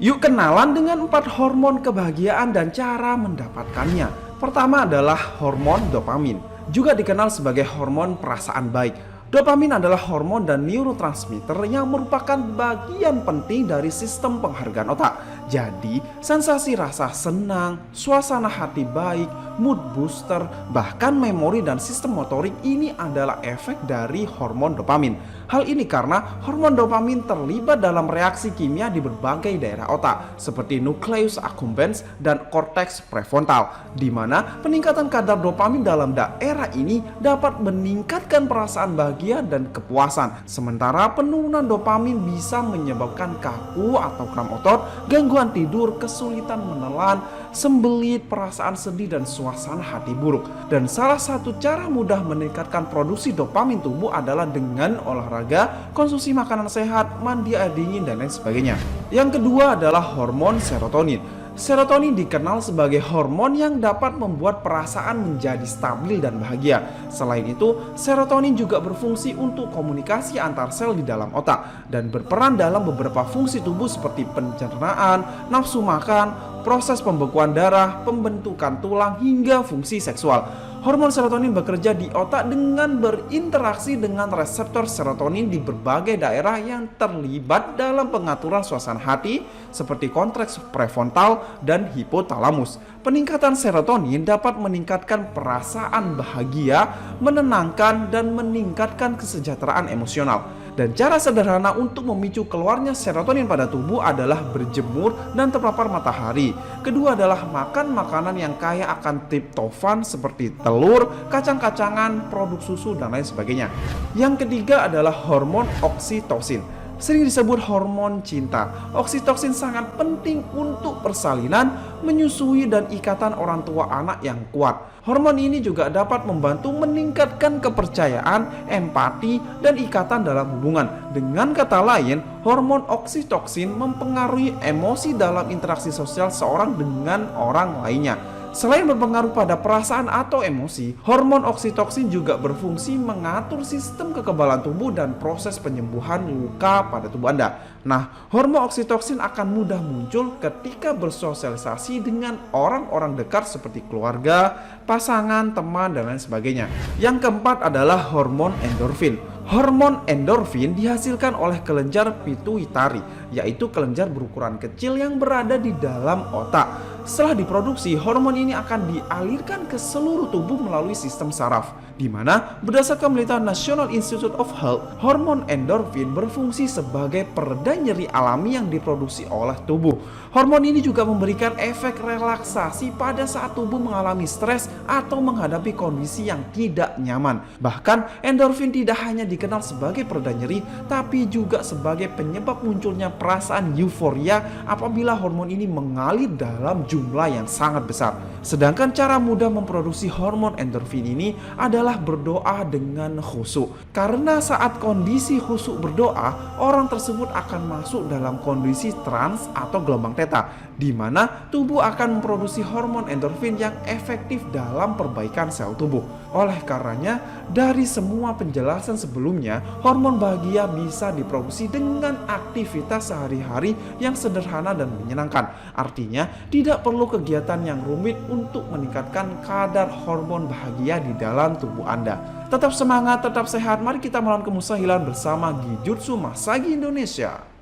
Yuk kenalan dengan 4 hormon kebahagiaan dan cara mendapatkannya. Pertama adalah hormon dopamin, juga dikenal sebagai hormon perasaan baik. Dopamin adalah hormon dan neurotransmitter yang merupakan bagian penting dari sistem penghargaan otak. Jadi, sensasi rasa senang, suasana hati baik, mood booster, bahkan memori dan sistem motorik ini adalah efek dari hormon dopamin. Hal ini karena hormon dopamin terlibat dalam reaksi kimia di berbagai daerah otak, seperti nucleus accumbens dan cortex prefrontal, di mana peningkatan kadar dopamin dalam daerah ini dapat meningkatkan perasaan bahagia dan kepuasan. Sementara penurunan dopamin bisa menyebabkan kaku atau kram otot, gangguan tidur, kesulitan menelan, sembelit, perasaan sedih, dan suasana hati buruk. Dan salah satu cara mudah meningkatkan produksi dopamin tubuh adalah dengan olahraga, konsumsi makanan sehat, mandi air dingin, dan lain sebagainya. Yang kedua adalah hormon serotonin. Serotonin dikenal sebagai hormon yang dapat membuat perasaan menjadi stabil dan bahagia. Selain itu, serotonin juga berfungsi untuk komunikasi antar sel di dalam otak dan berperan dalam beberapa fungsi tubuh seperti pencernaan, nafsu makan, proses pembekuan darah, pembentukan tulang, hingga fungsi seksual. Hormon serotonin bekerja di otak dengan berinteraksi dengan reseptor serotonin di berbagai daerah yang terlibat dalam pengaturan suasana hati seperti korteks prefrontal dan hipotalamus. Peningkatan serotonin dapat meningkatkan perasaan bahagia, menenangkan, dan meningkatkan kesejahteraan emosional. Dan cara sederhana untuk memicu keluarnya serotonin pada tubuh adalah berjemur dan terpapar matahari. Kedua adalah makan makanan yang kaya akan triptofan seperti telur, kacang-kacangan, produk susu, dan lain sebagainya. Yang ketiga adalah hormon oksitosin. Sering disebut hormon cinta. Oksitosin sangat penting untuk persalinan, menyusui, dan ikatan orang tua anak yang kuat. Hormon ini juga dapat membantu meningkatkan kepercayaan, empati, dan ikatan dalam hubungan. Dengan kata lain, hormon oksitoksin mempengaruhi emosi dalam interaksi sosial seorang dengan orang lainnya. Selain berpengaruh pada perasaan atau emosi, hormon oksitoksin juga berfungsi mengatur sistem kekebalan tubuh dan proses penyembuhan luka pada tubuh Anda. Nah, hormon oksitoksin akan mudah muncul ketika bersosialisasi dengan orang-orang dekat seperti keluarga, pasangan, teman, dan lain sebagainya. Yang keempat adalah hormon endorfin. Hormon endorfin dihasilkan oleh kelenjar pituitari, yaitu kelenjar berukuran kecil yang berada di dalam otak. Setelah diproduksi, hormon ini akan dialirkan ke seluruh tubuh melalui sistem saraf, di mana berdasarkan penelitian National Institute of Health, hormon endorfin berfungsi sebagai pereda nyeri alami yang diproduksi oleh tubuh. Hormon ini juga memberikan efek relaksasi pada saat tubuh mengalami stres atau menghadapi kondisi yang tidak nyaman. Bahkan, endorfin tidak hanya dikenal sebagai pereda nyeri, tapi juga sebagai penyebab munculnya perasaan euforia apabila hormon ini mengalir dalam jumlah yang sangat besar. Sedangkan cara mudah memproduksi hormon endorfin ini adalah berdoa dengan khusyuk. Karena saat kondisi khusyuk berdoa, orang tersebut akan masuk dalam kondisi trans atau gelombang theta, di mana tubuh akan memproduksi hormon endorfin yang efektif dalam perbaikan sel tubuh. Oleh karenanya, dari semua penjelasan sebelumnya, hormon bahagia bisa diproduksi dengan aktivitas sehari-hari yang sederhana dan menyenangkan. Artinya, tidak perlu kegiatan yang rumit untuk meningkatkan kadar hormon bahagia di dalam tubuh Anda. Tetap semangat, tetap sehat. Mari kita melawan kemustahilan bersama Gijutsu Masagi Indonesia.